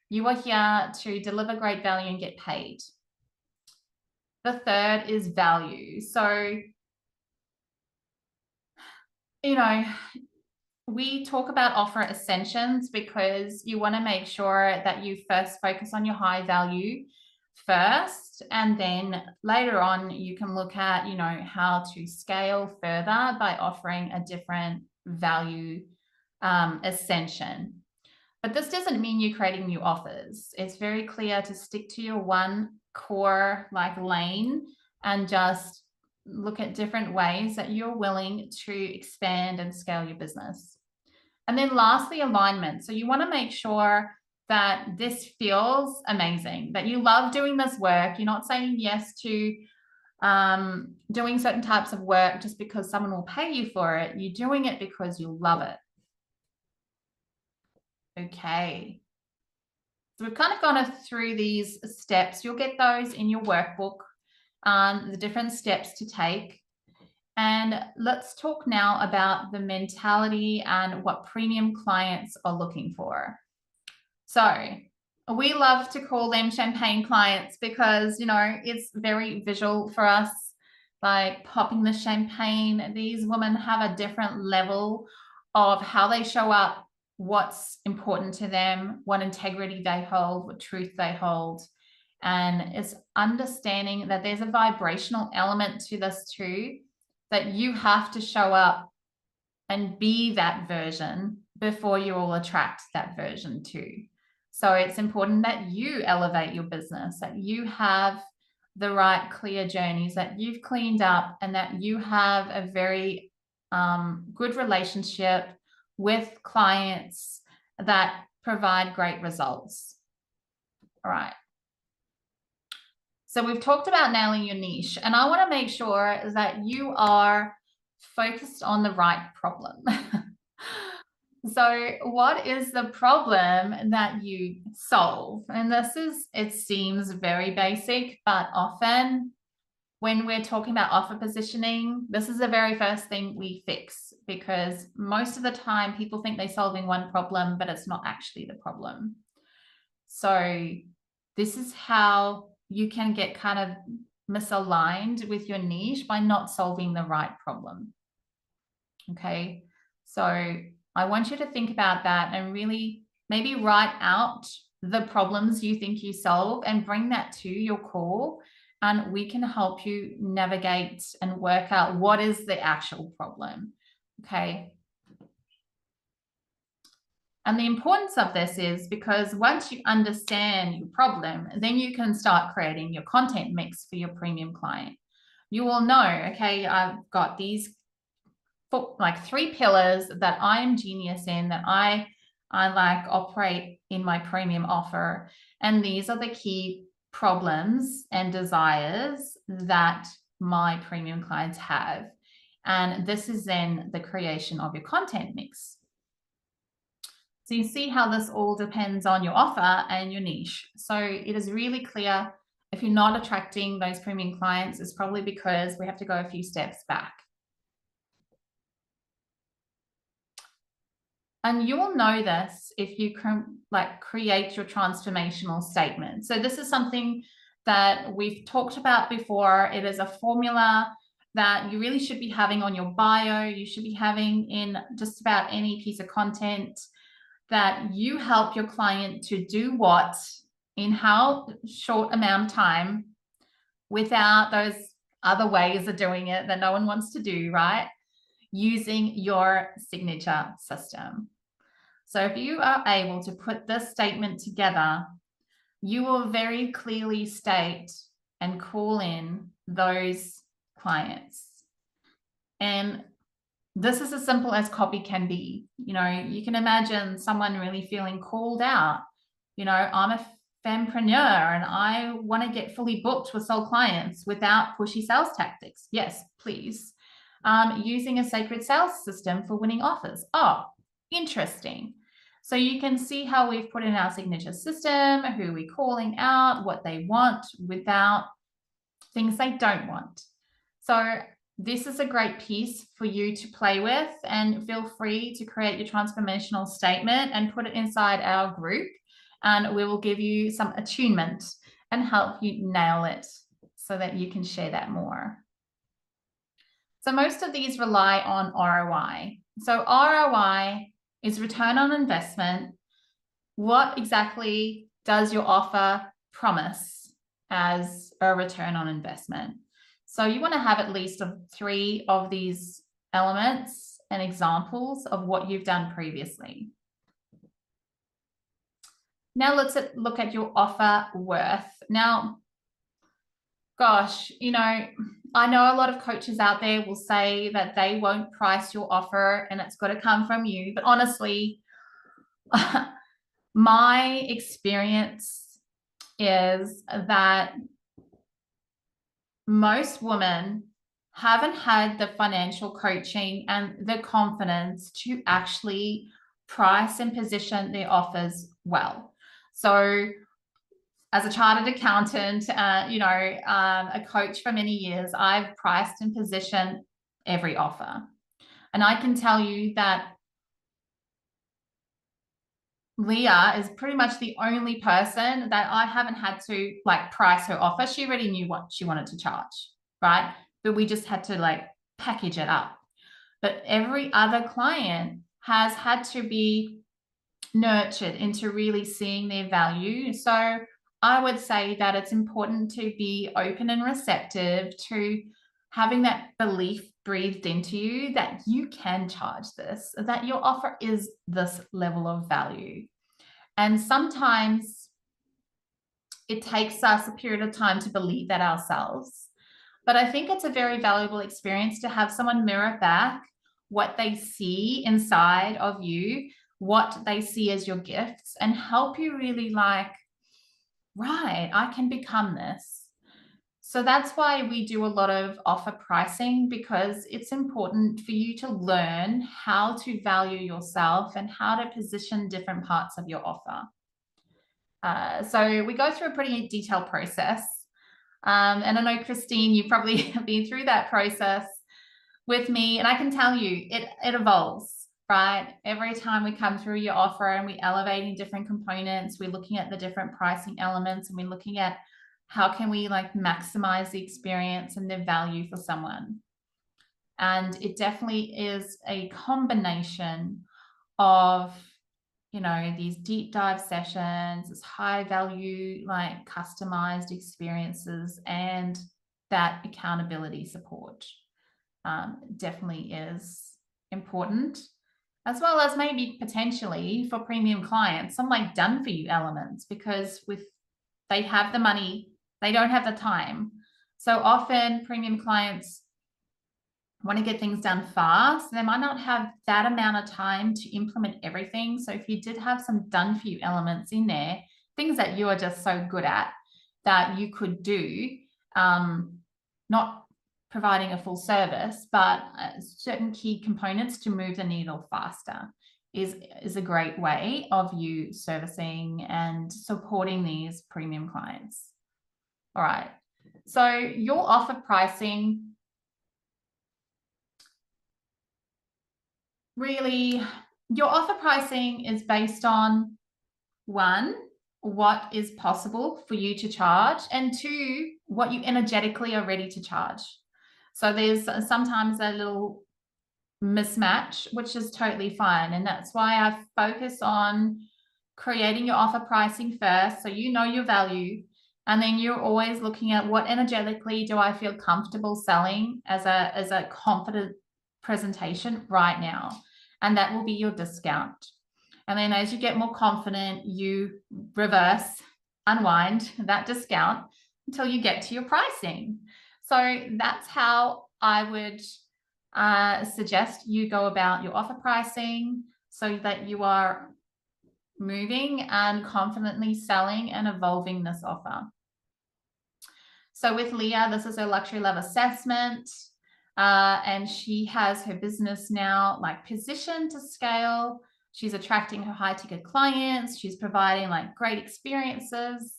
You are here to deliver great value and get paid. The third is value. So, you know, we talk about offer ascensions because you want to make sure that you first focus on your high value first, and then later on you can look at, you know, how to scale further by offering a different value ascension. But this doesn't mean you're creating new offers. It's very clear to stick to your one core like lane and just look at different ways that you're willing to expand and scale your business. And then lastly, alignment. So you want to make sure that this feels amazing, that you love doing this work. You're not saying yes to doing certain types of work just because someone will pay you for it. You're doing it because you love it. Okay. So we've kind of gone through these steps. You'll get those in your workbook, the different steps to take. And let's talk now about the mentality and what premium clients are looking for. So we love to call them champagne clients because, you know, it's very visual for us, like popping the champagne. These women have a different level of how they show up, what's important to them, what integrity they hold, what truth they hold. And it's understanding that there's a vibrational element to this too, that you have to show up and be that version before you will attract that version too. So it's important that you elevate your business, that you have the right clear journeys, that you've cleaned up, and that you have a very good relationship with clients that provide great results. All right. So we've talked about nailing your niche, and I want to make sure that you are focused on the right problem. So what is the problem that you solve? And it seems very basic, but often when we're talking about offer positioning, this is the very first thing we fix, because most of the time people think they're solving one problem, but it's not actually the problem. So this is how you can get kind of misaligned with your niche by not solving the right problem. Okay, so I want you to think about that and really maybe write out the problems you think you solve and bring that to your call, and we can help you navigate and work out what is the actual problem. Okay. And the importance of this is because once you understand your problem, then you can start creating your content mix for your premium client. You will know, okay, I've got these like 3 pillars that I am genius in, that I like operate in my premium offer. And these are the key problems and desires that my premium clients have. And this is then the creation of your content mix. So you see how this all depends on your offer and your niche. So it is really clear if you're not attracting those premium clients, it's probably because we have to go a few steps back. And you will know this if you create your transformational statement. So this is something that we've talked about before. It is a formula that you really should be having on your bio. You should be having in just about any piece of content, that you help your client to do what in how short amount of time without those other ways of doing it that no one wants to do, right? Using your signature system. So if you are able to put this statement together, you will very clearly state and call in those clients. And this is as simple as copy can be. You know, you can imagine someone really feeling called out. You know, I'm a fempreneur and I want to get fully booked with soul clients without pushy sales tactics. Yes, please. Using a sacred sales system for winning offers. Oh, interesting. So you can see how we've put in our signature system, who we're calling out, what they want without things they don't want. So this is a great piece for you to play with, and feel free to create your transformational statement and put it inside our group, and we will give you some attunement and help you nail it so that you can share that more. So most of these rely on ROI. So ROI is return on investment. What exactly does your offer promise as a return on investment? So you want to have at least 3 of these elements and examples of what you've done previously. Now let's look at your offer worth. Now, gosh, you know, I know a lot of coaches out there will say that they won't price your offer and it's got to come from you. But honestly, my experience is that most women haven't had the financial coaching and the confidence to actually price and position their offers well. So as a chartered accountant, a coach for many years, I've priced and positioned every offer. And I can tell you that Leah is pretty much the only person that I haven't had to price her offer. She already knew what she wanted to charge, right? But we just had to package it up. But every other client has had to be nurtured into really seeing their value. So I would say that it's important to be open and receptive to having that belief breathed into you that you can charge this, that your offer is this level of value. And sometimes it takes us a period of time to believe that ourselves. But I think it's a very valuable experience to have someone mirror back what they see inside of you, what they see as your gifts, and help you really right, I can become this. So that's why we do a lot of offer pricing, because it's important for you to learn how to value yourself and how to position different parts of your offer. So we go through a pretty detailed process. And I know, Christine, you probably have been through that process with me, and I can tell you it evolves, right? Every time we come through your offer and we're elevating different components, we're looking at the different pricing elements, and we're looking at how can we maximize the experience and the value for someone. And it definitely is a combination of these deep dive sessions, this high value, customized experiences, and that accountability support definitely is important. as well as maybe potentially for premium clients, some like done for you elements, because with they have the money, they don't have the time. So often premium clients want to get things done fast. They might not have that amount of time to implement everything. So if you did have some done for you elements in there, things that you are just so good at that you could do, not providing a full service, but certain key components to move the needle faster is a great way of you servicing and supporting these premium clients. All right. So your offer pricing, really, your offer pricing is based on one, what is possible for you to charge, and two, what you energetically are ready to charge. So there's sometimes a little mismatch, which is totally fine. And that's why I focus on creating your offer pricing first, so you know your value. And then you're always looking at what energetically do I feel comfortable selling as a confident presentation right now. And that will be your discount. And then as you get more confident, you unwind that discount until you get to your pricing. So that's how I would suggest you go about your offer pricing, so that you are moving and confidently selling and evolving this offer. So with Leah, this is her luxury love assessment. And she has her business now like positioned to scale. She's attracting her high ticket clients. She's providing like great experiences.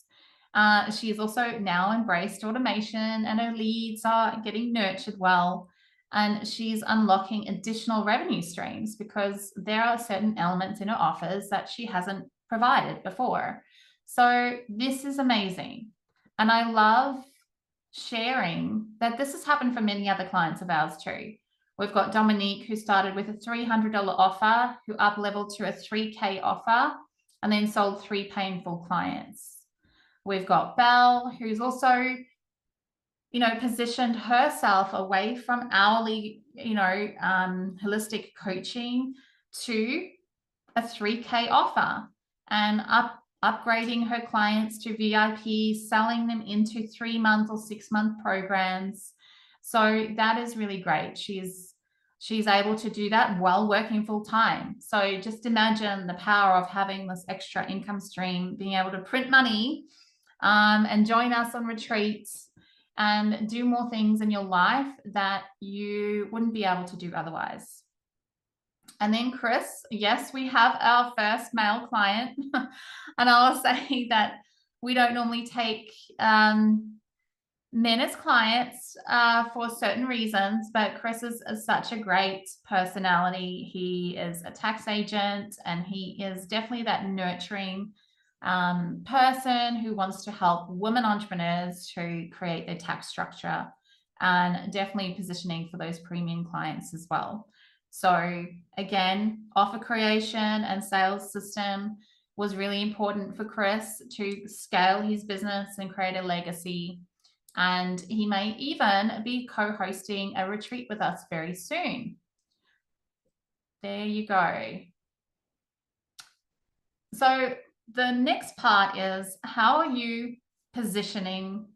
She's also now embraced automation, and her leads are getting nurtured well. And she's unlocking additional revenue streams because there are certain elements in her offers that she hasn't provided before. So this is amazing. And I love sharing that this has happened for many other clients of ours too. We've got Dominique, who started with a $300 offer, who up leveled to a $3K offer and then sold 3 pay in full clients. We've got Belle, who's also, positioned herself away from hourly, holistic coaching to a 3K offer and upgrading her clients to VIP, selling them into 3-month or 6-month programs. So that is really great. She's able to do that while working full time. So just imagine the power of having this extra income stream, being able to print money and join us on retreats and do more things in your life that you wouldn't be able to do otherwise. And then Chris, yes, we have our first male client. And I'll say that we don't normally take men as clients for certain reasons, but Chris is such a great personality. He is a tax agent, and he is definitely that nurturing person who wants to help women entrepreneurs to create their tax structure, and definitely positioning for those premium clients as well. So again, offer creation and sales system was really important for Chris to scale his business and create a legacy. And he may even be co-hosting a retreat with us very soon. There you go. So the next part is, how are you positioning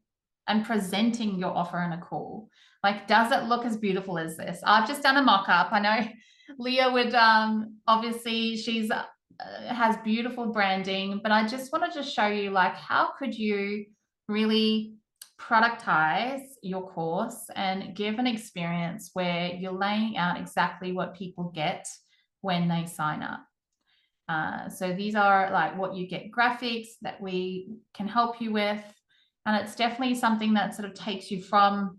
and presenting your offer in a call? Like, does it look as beautiful as this? I've just done a mock-up. I know Leah would, obviously she's has beautiful branding, but I just wanted to show you, like, how could you really productize your course and give an experience where you're laying out exactly what people get when they sign up. So these are like what you get graphics that we can help you with. And it's definitely something that sort of takes you from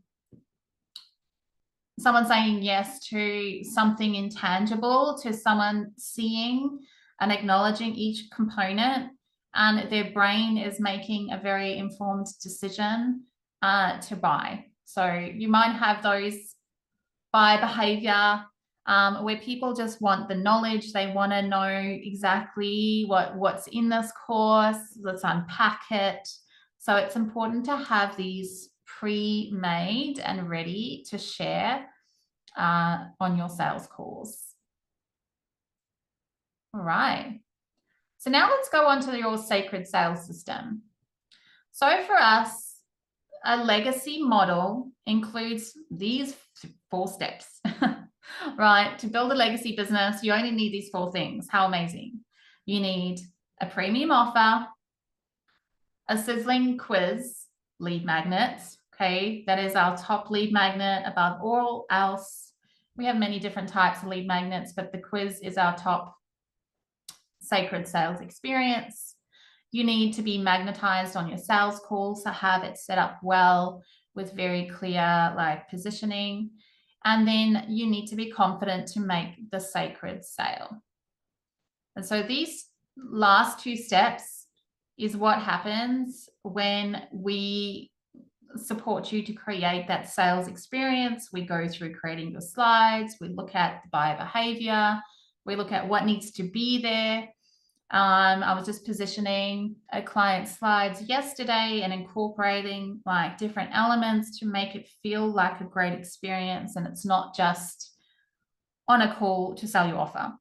someone saying yes to something intangible to someone seeing and acknowledging each component, and their brain is making a very informed decision to buy. So you might have those buy behavior where people just want the knowledge. They want to know exactly what's in this course. Let's unpack it. So it's important to have these pre-made and ready to share on your sales calls. All right. So now let's go on to your sacred sales system. So for us, a legacy model includes these 4 steps, right? To build a legacy business, you only need these 4 things. How amazing. You need a premium offer, a sizzling quiz, lead magnets. Okay, that is our top lead magnet above all else. We have many different types of lead magnets, but the quiz is our top sacred sales experience. You need to be magnetized on your sales call, so have it set up well with very clear positioning. And then you need to be confident to make the sacred sale. And so these last 2 steps is what happens when we support you to create that sales experience. We go through creating your slides, we look at the buyer behavior, we look at what needs to be there. I was just positioning a client's slides yesterday and incorporating different elements to make it feel like a great experience, and it's not just on a call to sell your offer.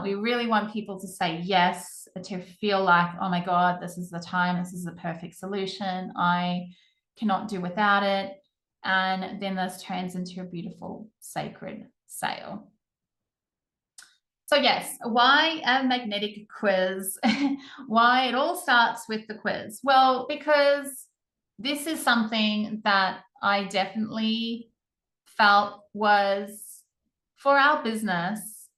We really want people to say yes, to feel like, oh my God, this is the time, this is the perfect solution, I cannot do without it. And then this turns into a beautiful sacred sale. So yes, why a magnetic quiz? Why it all starts with the quiz? Well, because this is something that I definitely felt was, for our business,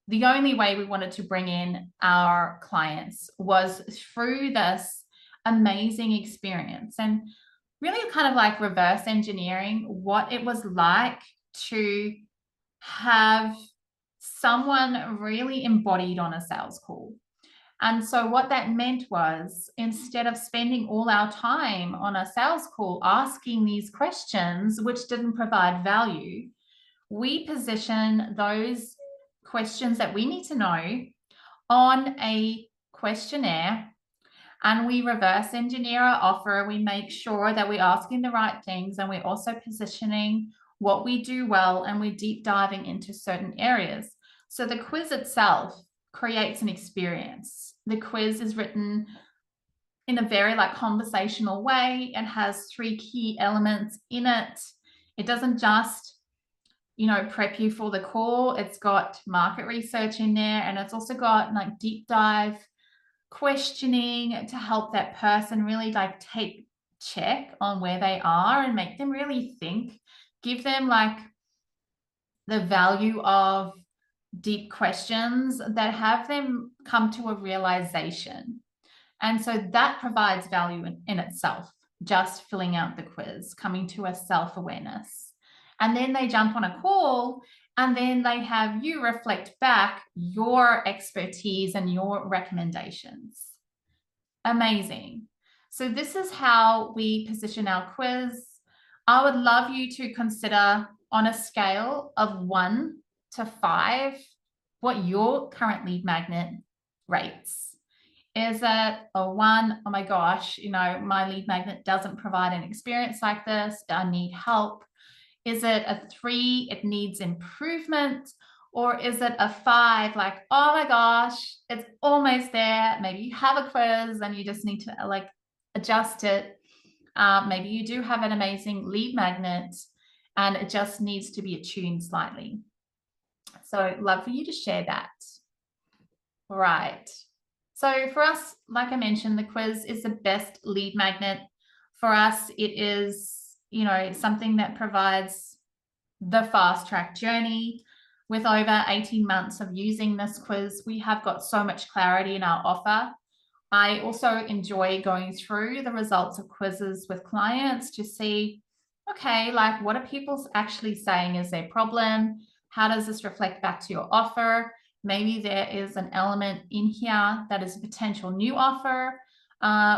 the only way we wanted to bring in our clients was through this amazing experience, and really kind of reverse engineering what it was like to have someone really embodied on a sales call. And so what that meant was, instead of spending all our time on a sales call asking these questions which didn't provide value, we position those questions that we need to know on a questionnaire, and we reverse engineer our offer. We make sure that we're asking the right things, and we're also positioning what we do well, and we're deep diving into certain areas. So the quiz itself creates an experience. The quiz is written in a very conversational way and has 3 key elements in it. It doesn't just prep you for the call. It's got market research in there, and it's also got deep dive questioning to help that person really take check on where they are and make them really think, give them the value of deep questions that have them come to a realization. And so that provides value in itself, just filling out the quiz, coming to a self-awareness. And then they jump on a call, and then they have you reflect back your expertise and your recommendations. Amazing. So this is how we position our quiz. I would love you to consider, on a scale of 1 to 5, what your current lead magnet rates. Is it a 1? Oh my gosh, my lead magnet doesn't provide an experience like this, I need help. Is it a 3? It needs improvement. Or is it a 5? Oh my gosh, it's almost there. Maybe you have a quiz and you just need to adjust it. Maybe you do have an amazing lead magnet and it just needs to be attuned slightly. So I'd love for you to share that. All right. So for us, like I mentioned, the quiz is the best lead magnet. For us, it is, something that provides the fast track journey. With over 18 months of using this quiz, we have got so much clarity in our offer. I also enjoy going through the results of quizzes with clients to see, okay, what are people actually saying is their problem? How does this reflect back to your offer? Maybe there is an element in here that is a potential new offer.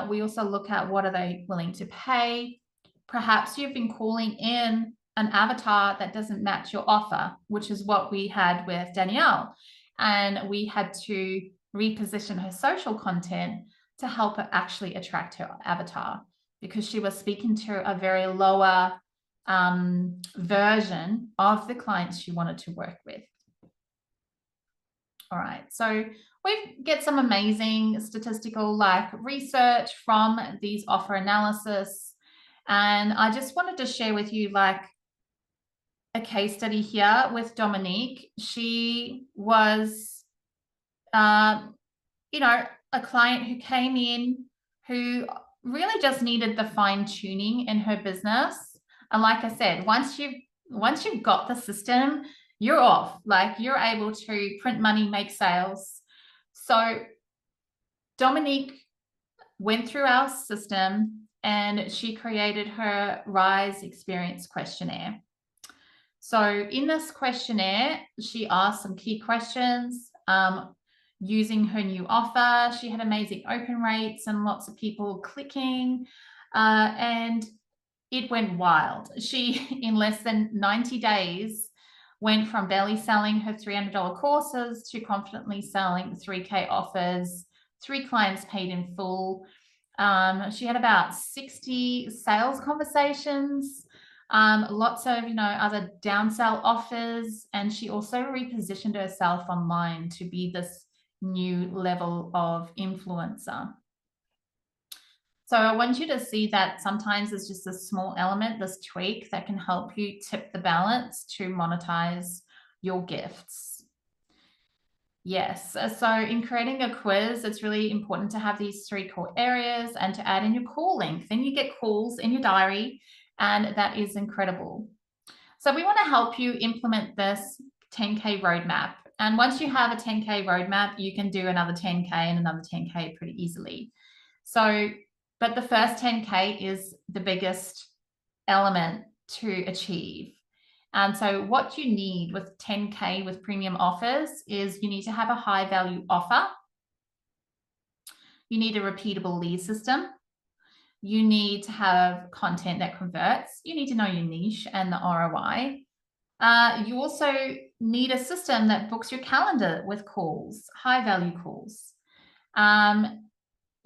We also look at what are they willing to pay. Perhaps you've been calling in an avatar that doesn't match your offer, which is what we had with Danielle. And we had to reposition her social content to help her actually attract her avatar, because she was speaking to a very lower version of the clients she wanted to work with. All right, so we get some amazing statistical like research from these offer analysis. And I just wanted to share with you like a case study here with Dominique. She was, a client who came in who really just needed the fine tuning in her business. And like I said, once you've got the system, you're off. Like you're able to print money, make sales. So Dominique went through our system and she created her Rise Experience questionnaire. So in this questionnaire, she asked some key questions using her new offer. She had amazing open rates and lots of people clicking, and it went wild. She, in less than 90 days, went from barely selling her $300 courses to confidently selling 3K offers, 3 clients paid in full. She had about 60 sales conversations, lots of other downsell offers, and she also repositioned herself online to be this new level of influencer. So I want you to see that sometimes it's just a small element, this tweak that can help you tip the balance to monetize your gifts. Yes, so in creating a quiz, it's really important to have these 3 core areas and to add in your call link. Then you get calls in your diary, and that is incredible. So we want to help you implement this 10K roadmap. And once you have a 10K roadmap, you can do another 10K and another 10K pretty easily. So, but the first 10K is the biggest element to achieve. And so what you need with 10K with premium offers is you need to have a high value offer. You need a repeatable lead system. You need to have content that converts. You need to know your niche and the ROI. You also need a system that books your calendar with calls, high value calls.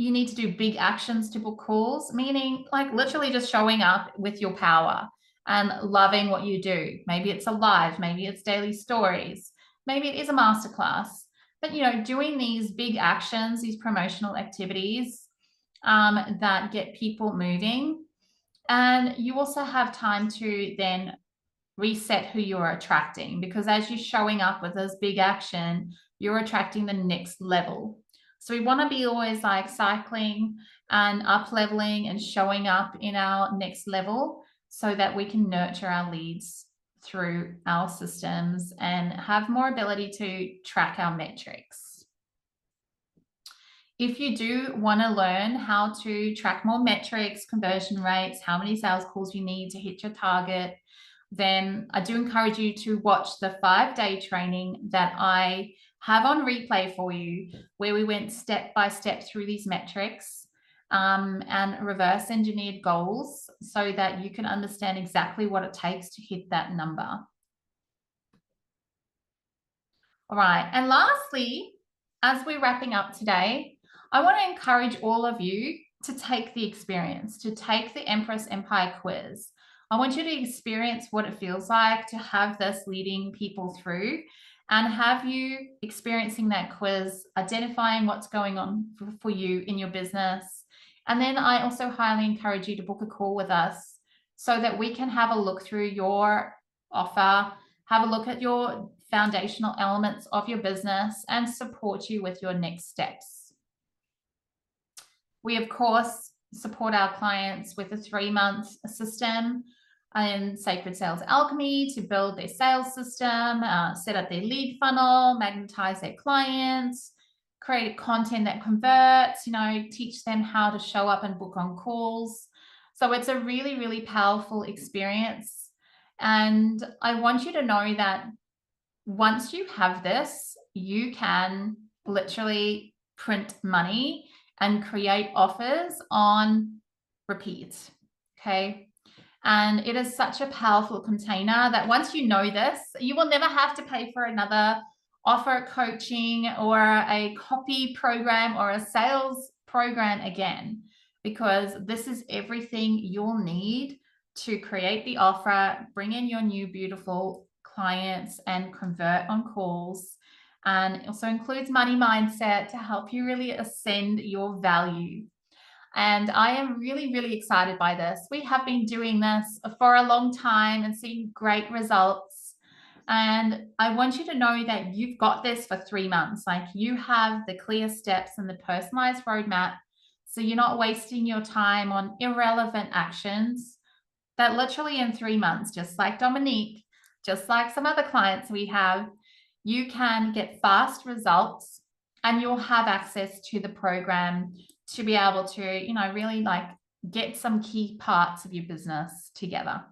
You need to do big actions to book calls, meaning like literally just showing up with your power and loving what you do. Maybe it's a live, maybe it's daily stories, maybe it is a masterclass, but doing these big actions, these promotional activities that get people moving. And you also have time to then reset who you're attracting, because as you're showing up with this big action, you're attracting the next level. So we want to be always like cycling and up leveling and showing up in our next level so that we can nurture our leads through our systems and have more ability to track our metrics. If you do want to learn how to track more metrics, conversion rates, how many sales calls you need to hit your target, then I do encourage you to watch the 5-day training that I have on replay for you, where we went step by step through these metrics and reverse engineered goals so that you can understand exactly what it takes to hit that number. All right. And lastly, as we're wrapping up today, I want to encourage all of you to take the experience, to take the Empress Empire quiz. I want you to experience what it feels like to have this leading people through and have you experiencing that quiz, identifying what's going on for you in your business. And then I also highly encourage you to book a call with us so that we can have a look through your offer, have a look at your foundational elements of your business and support you with your next steps. We, of course, support our clients with a 3-month system in Sacred Sales Alchemy to build their sales system, set up their lead funnel, magnetize their clients, create content that converts, teach them how to show up and book on calls. So it's a really, really powerful experience. And I want you to know that once you have this, you can literally print money and create offers on repeat. Okay. And it is such a powerful container that once you know this, you will never have to pay for another offer coaching or a copy program or a sales program again, because this is everything you'll need to create the offer, bring in your new beautiful clients and convert on calls And it also includes money mindset to help you really ascend your value. And I am really, really excited by this. We have been doing this for a long time and seeing great results. And I want you to know that you've got this for 3 months. Like, you have the clear steps and the personalized roadmap. So you're not wasting your time on irrelevant actions that literally in 3 months, just like Dominique, just like some other clients we have, you can get fast results and you'll have access to the program to be able to, really like get some key parts of your business together.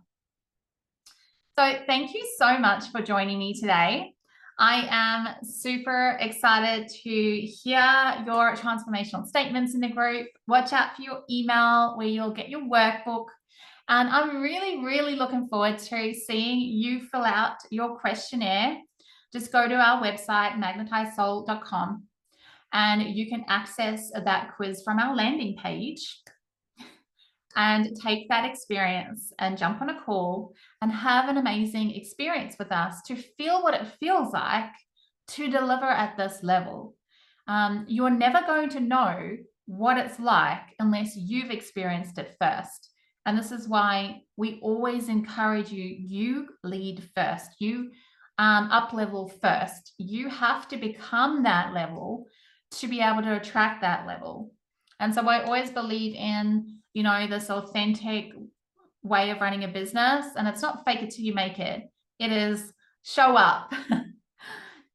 So thank you so much for joining me today. I am super excited to hear your transformational statements in the group. Watch out for your email where you'll get your workbook. And I'm really, really looking forward to seeing you fill out your questionnaire. Just go to our website, magnetizesoul.com, and you can access that quiz from our landing page and take that experience and jump on a call and have an amazing experience with us to feel what it feels like to deliver at this level. You're never going to know what it's like unless you've experienced it first. And this is why we always encourage you lead first, you up level first. You have to become that level to be able to attract that level. And so I always believe in, this authentic way of running a business. And it's not fake it till you make it. It is show up,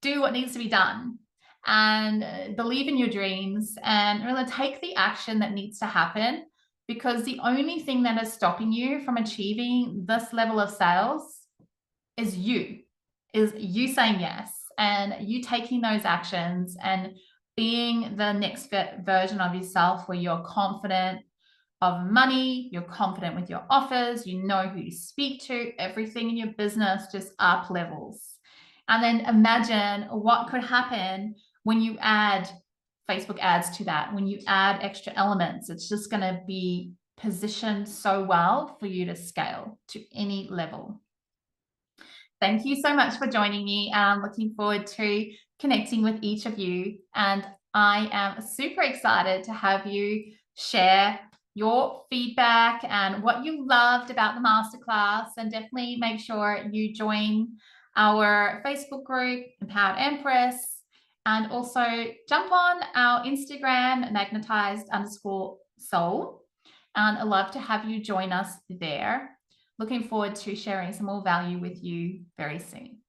do what needs to be done, and believe in your dreams and really take the action that needs to happen. Because the only thing that is stopping you from achieving this level of sales is you saying yes and you taking those actions and being the next version of yourself where you're confident of money, you're confident with your offers, you know who to speak to, everything in your business just up levels. And then imagine what could happen when you add Facebook ads to that, when you add extra elements. It's just going to be positioned so well for you to scale to any level. Thank you so much for joining me. I'm looking forward to connecting with each of you. And I am super excited to have you share your feedback and what you loved about the masterclass. And definitely make sure you join our Facebook group, Empowered Empress, and also jump on our Instagram, magnetized_soul. And I'd love to have you join us there. Looking forward to sharing some more value with you very soon.